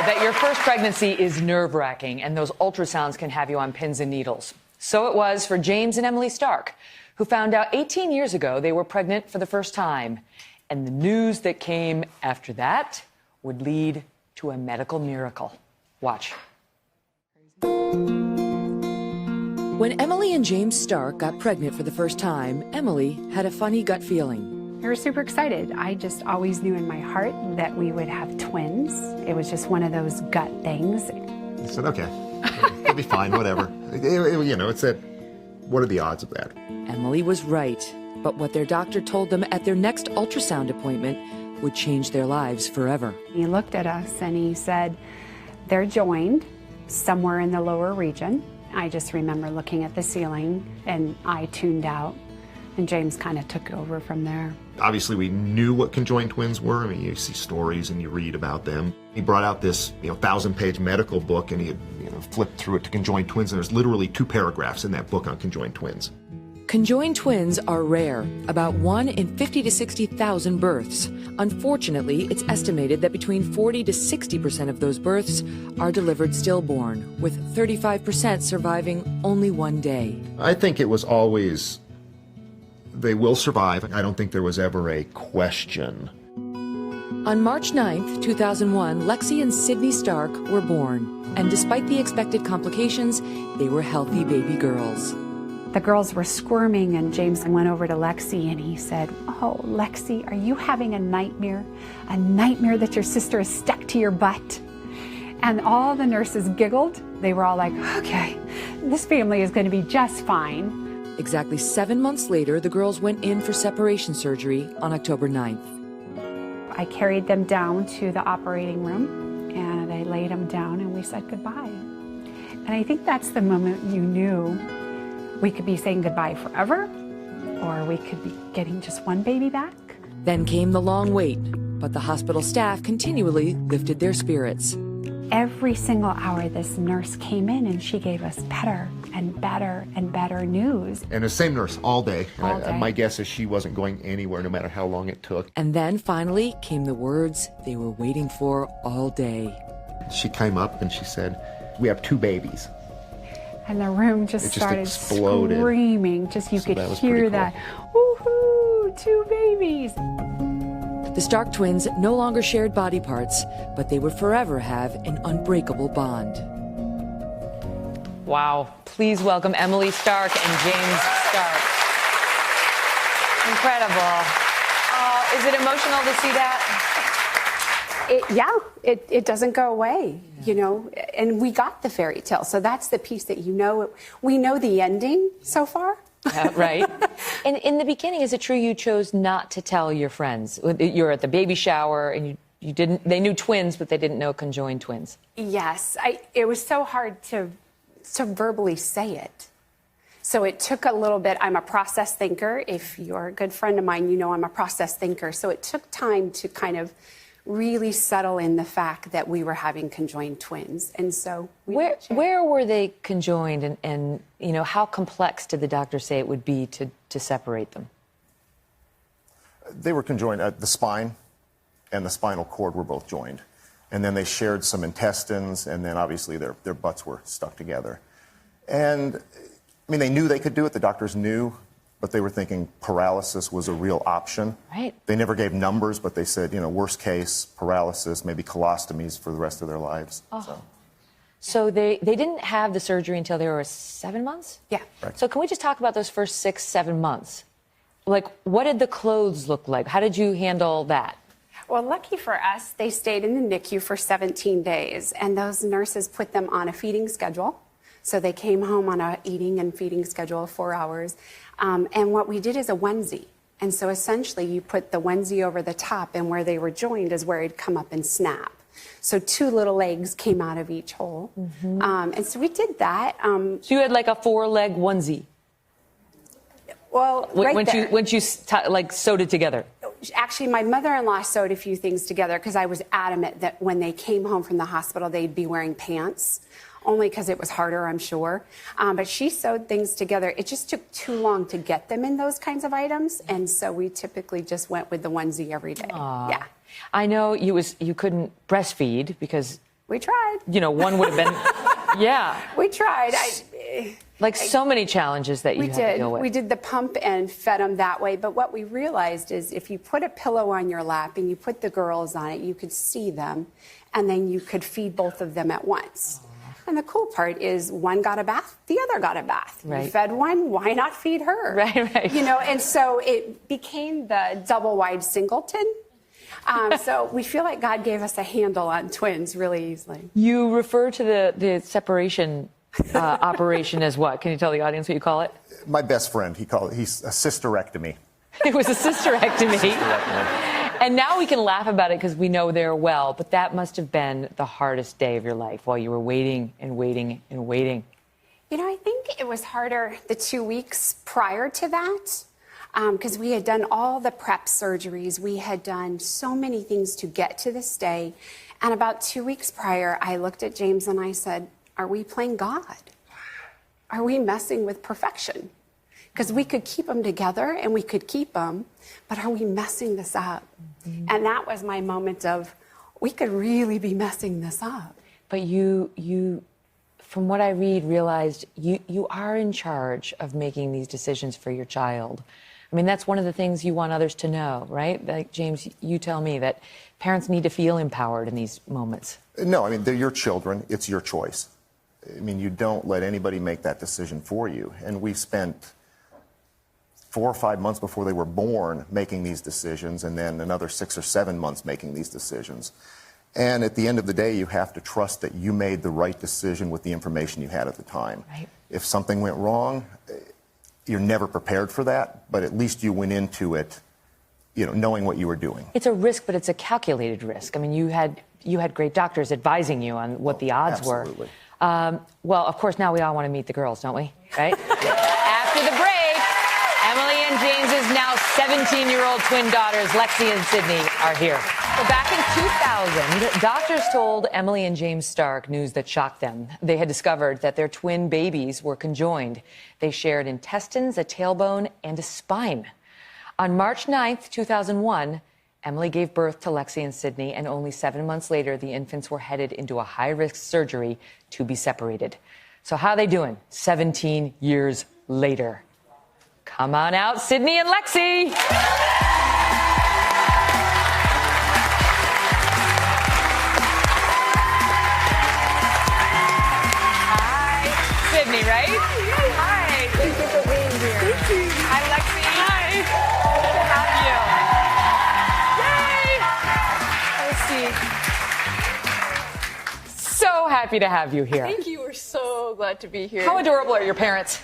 that your first pregnancy is nerve-wracking and those ultrasounds can have you on pins and needles. So it was for James and Emily Stark, who found out 18 years ago they were pregnant for the first time. And the news that came after that would lead to a medical miracle. Watch. When Emily and James Stark got pregnant for the first time, Emily had a funny gut feeling. We were super excited. I just always knew in my heart that we would have twins. It was just one of those gut things. I said, okay, it'll be fine, whatever. You know, it said, what are the odds of that? Emily was right, but what their doctor told them at their next ultrasound appointment would change their lives forever. He looked at us and he said, they're joined somewhere in the lower region. I just remember looking at the ceiling and I tuned out, and James kind of took over from there. Obviously, we knew what conjoined twins were. I mean, you see stories and you read about them. He brought out this, 1,000-page medical book, and he had, flipped through it to conjoined twins, and there's literally 2 paragraphs in that book on conjoined twins. Conjoined twins are rare, about 1 in 50 to 60,000 births. Unfortunately, it's estimated that between 40 to 60% of those births are delivered stillborn, with 35% surviving only 1 day. I think it was always, they will survive. I don't think there was ever a question. On March 9th, 2001, Lexi and Sydney Stark were born, and despite the expected complications, they were healthy baby girls. The girls were squirming, and James went over to Lexi and he said, oh, Lexi, are you having a nightmare? A nightmare that your sister is stuck to your butt? And all the nurses giggled. They were all like, okay, this family is going to be just fine. Exactly 7 months later, the girls went in for separation surgery on October 9th. I carried them down to the operating room and I laid them down and we said goodbye. And I think that's the moment you knew we could be saying goodbye forever, or we could be getting just one baby back. Then came the long wait, but the hospital staff continually lifted their spirits. Every single hour, this nurse came in and she gave us better and better and better news. And the same nurse all day. All day. My guess is she wasn't going anywhere no matter how long it took. And then finally came the words they were waiting for all day. She came up and she said, we have 2 babies. And the room just started exploded. Screaming. Just you could hear that, woohoo, 2 babies. The Stark twins no longer shared body parts, but they would forever have an unbreakable bond. Wow. Please welcome Emily Stark and James Stark. Incredible. Is it emotional to see that? It doesn't go away, and we got the fairy tale. So that's the piece that we know the ending so far. Right. And in the beginning, is it true you chose not to tell your friends? You're at the baby shower and you didn't, they knew twins, but they didn't know conjoined twins. Yes, it was so hard to verbally say it. So it took a little bit. I'm a process thinker. If you're a good friend of mine, you know I'm a process thinker. So it took time to kind of really settle in the fact that we were having conjoined twins. And so where were they conjoined, and how complex did the doctor say it would be to separate them? They were conjoined at the spine and the spinal cord were both joined. And then they shared some intestines, and then obviously their butts were stuck together. And I mean, they knew they could do it, the doctors knew, but they were thinking paralysis was a real option. Right. They never gave numbers, but they said, worst case, paralysis, maybe colostomies for the rest of their lives. Oh. So they didn't have the surgery until they were 7 months? Yeah. Right. So can we just talk about those first 6, 7 months? Like, what did the clothes look like? How did you handle that? Well, lucky for us, they stayed in the NICU for 17 days, and those nurses put them on a feeding schedule. So they came home on a eating and feeding schedule of 4 hours. And what we did is a onesie. And so essentially you put the onesie over the top, and where they were joined is where it'd come up and snap. So 2 little legs came out of each hole. Mm-hmm. And so we did that. So you had like a 4-leg onesie? Well, right there. When you sewed it together? Actually, my mother-in-law sewed a few things together because I was adamant that when they came home from the hospital, they'd be wearing pants. Only because it was harder, I'm sure. But she sewed things together. It just took too long to get them in those kinds of items, and so we typically just went with the onesie every day. Aww. Yeah. I know you couldn't breastfeed because We tried. You know, one would have been, yeah. We tried. Like so many challenges that you had to deal with. We did the pump and fed them that way. But what we realized is if you put a pillow on your lap and you put the girls on it, you could see them, and then you could feed both of them at once. And the cool part is one got a bath, the other got a bath. Right. You fed one, why not feed her? Right. You know, and so it became the double wide singleton. So we feel like God gave us a handle on twins really easily. You refer to the separation operation as what? Can you tell the audience what you call it? My best friend, he's a sisterectomy. It was a sisterectomy. And now we can laugh about it because we know they're well, but that must have been the hardest day of your life while you were waiting and waiting and waiting. You know, I think it was harder the 2 weeks prior to that because we had done all the prep surgeries. We had done so many things to get to this day. And about 2 weeks prior, I looked at James and I said, are we playing God? Are we messing with perfection? Because we could keep them together and we could keep them, but are we messing this up? Mm-hmm. And that was my moment of, we could really be messing this up. But you, from what I read, realized you are in charge of making these decisions for your child. I mean, that's one of the things you want others to know, right? Like, James, you tell me that parents need to feel empowered in these moments. No, I mean, they're your children. It's your choice. I mean, you don't let anybody make that decision for you. And we spent 4 or 5 months before they were born making these decisions, and then another 6 or 7 months making these decisions. And at the end of the day, you have to trust that you made the right decision with the information you had at the time. Right. If something went wrong, you're never prepared for that, but at least you went into it, you know, knowing what you were doing. It's a risk, but it's a calculated risk. I mean, you had great doctors advising you on what the odds absolutely. were. Well, of course, now we all want to meet the girls, don't we? Right? After the break, Emily and James's now 17-year-old twin daughters, Lexi and Sydney, are here. So back in 2000, doctors told Emily and James Stark news that shocked them. They had discovered that their twin babies were conjoined. They shared intestines, a tailbone, and a spine. On March 9th, 2001, Emily gave birth to Lexi and Sydney, and only 7 months later, the infants were headed into a high-risk surgery to be separated. So how are they doing 17 years later? Come on out, Sydney and Lexi. Hi, Sydney, right? Hi. Thank you for being here. Thank you. Hi, Lexi. Hi. Good to have you. Yay. Have a seat. So happy to have you here. Thank you. We're so glad to be here. How adorable are your parents?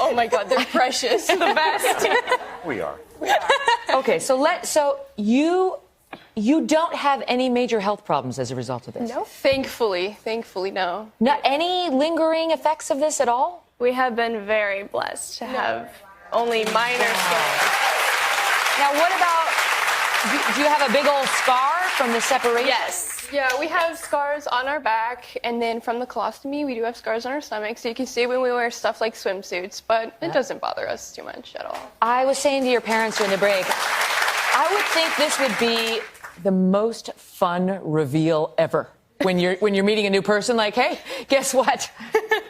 Oh my God, they're precious. The best. We are. Okay, so you don't have any major health problems as a result of this? No. Thankfully, no. Not any lingering effects of this at all? We have been very blessed to have only minor scares. Now, what about, do you have a big old scar from the separation? Yes. Yeah, we have scars on our back, and then from the colostomy, we do have scars on our stomach, so you can see when we wear stuff like swimsuits, but it doesn't bother us too much at all. I was saying to your parents during the break, I would think this would be the most fun reveal ever. When you're meeting a new person, like, hey, guess what?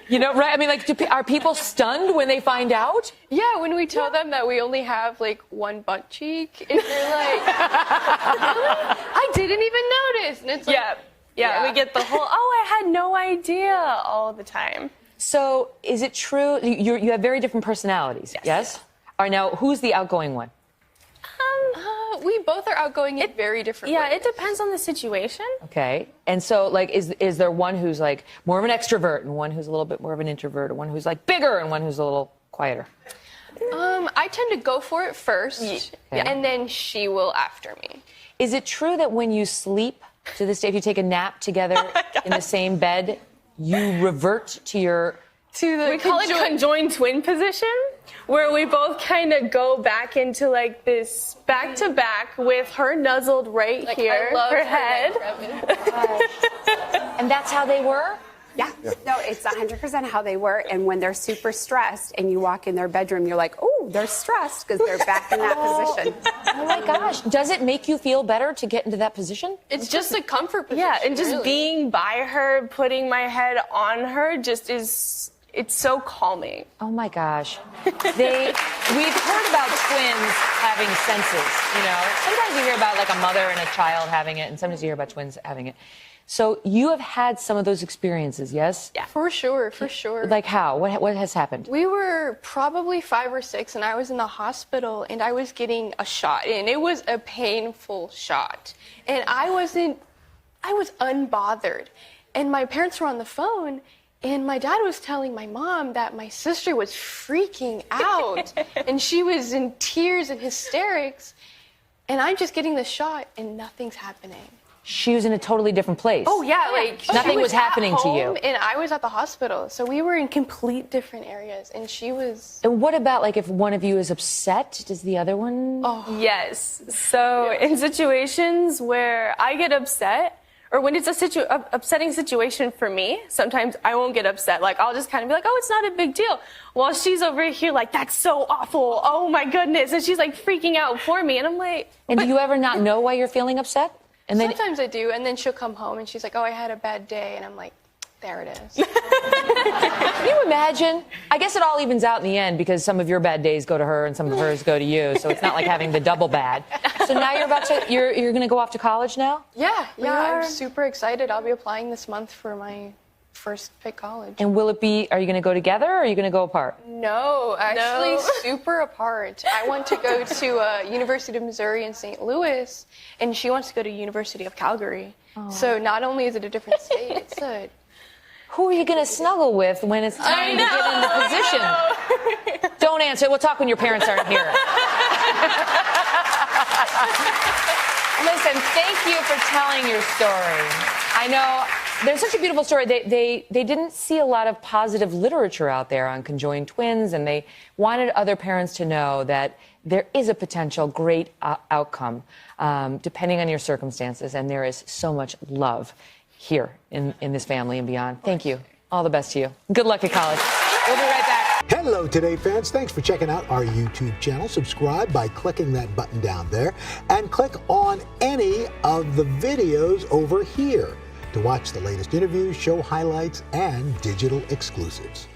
You know, right? I mean, like, are people stunned when they find out? Yeah, when we tell them that we only have, like, one butt cheek, and they're like, really? I didn't even notice. And it's like, yeah, we get the whole, oh, I had no idea all the time. So is it true, you have very different personalities, yes? All right, now, who's the outgoing one? We both are outgoing in very different ways. Yeah, it depends on the situation. Okay. And so, like, is there one who's, like, more of an extrovert and one who's a little bit more of an introvert, or one who's, like, bigger and one who's a little quieter? I tend to go for it first, and then she will after me. Is it true that when you sleep, to this day, if you take a nap together in the same bed, you revert to your... We call it conjoined twin position, where we both kind of go back into like this back to back with her nuzzled right Like, here, I love her head. And that's how they were? Yeah. No, it's 100% how they were. And when they're super stressed and you walk in their bedroom, you're like, oh, they're stressed because they're back in that position. Oh my gosh. Does it make you feel better to get into that position? It's just a comfort position. Yeah, and just really. being by her, putting my head on her, just is, it's so calming. Oh my gosh. We've heard about twins having senses, you know. Sometimes you hear about like a mother and a child having it, and sometimes you hear about twins having it. So you have had some of those experiences, yes? Yeah, for sure, for sure. Like how? What has happened? We were probably 5 or 6, and I was in the hospital, and I was getting a shot, and it was a painful shot. And I was unbothered. And my parents were on the phone, and my dad was telling my mom that my sister was freaking out, and she was in tears and hysterics. And I'm just getting the shot, and nothing's happening. She was in a totally different place. Oh, yeah, like nothing was happening to you. And I was at the hospital. So we were in complete different areas, and she was. And what about like if one of you is upset, does the other one? Oh. Yes. So in situations where I get upset, or when it's a upsetting situation for me, sometimes I won't get upset. Like, I'll just kind of be like, oh, it's not a big deal. While she's over here like, that's so awful. Oh, my goodness. And she's like freaking out for me. And I'm like. And do you ever not know why you're feeling upset? And then, sometimes I do, and then she'll come home and she's like, oh, I had a bad day. And I'm like, there it is. can you imagine? I guess it all evens out in the end because some of your bad days go to her and some of hers go to you. So it's not like having the double bad. So now you're going to go off to college now? Yeah, I'm super excited. I'll be applying this month for my first pick college. And are you going to go together or are you going to go apart? No, actually super apart. I want to go to University of Missouri in St. Louis, and she wants to go to University of Calgary. Oh. So not only is it a different state, it's a... Who are you going to snuggle with when it's time to get in the position? Don't answer. We'll talk when your parents aren't here. Listen, thank you for telling your story. I know there's such a beautiful story. They didn't see a lot of positive literature out there on conjoined twins, and they wanted other parents to know that there is a potential great outcome depending on your circumstances, and there is so much love here in this family and beyond. Thank you. All the best to you. Good luck at college. We'll be right back. Hello, Today fans. Thanks for checking out our YouTube channel. Subscribe by clicking that button down there and click on any of the videos over here to watch the latest interviews, show highlights, and digital exclusives.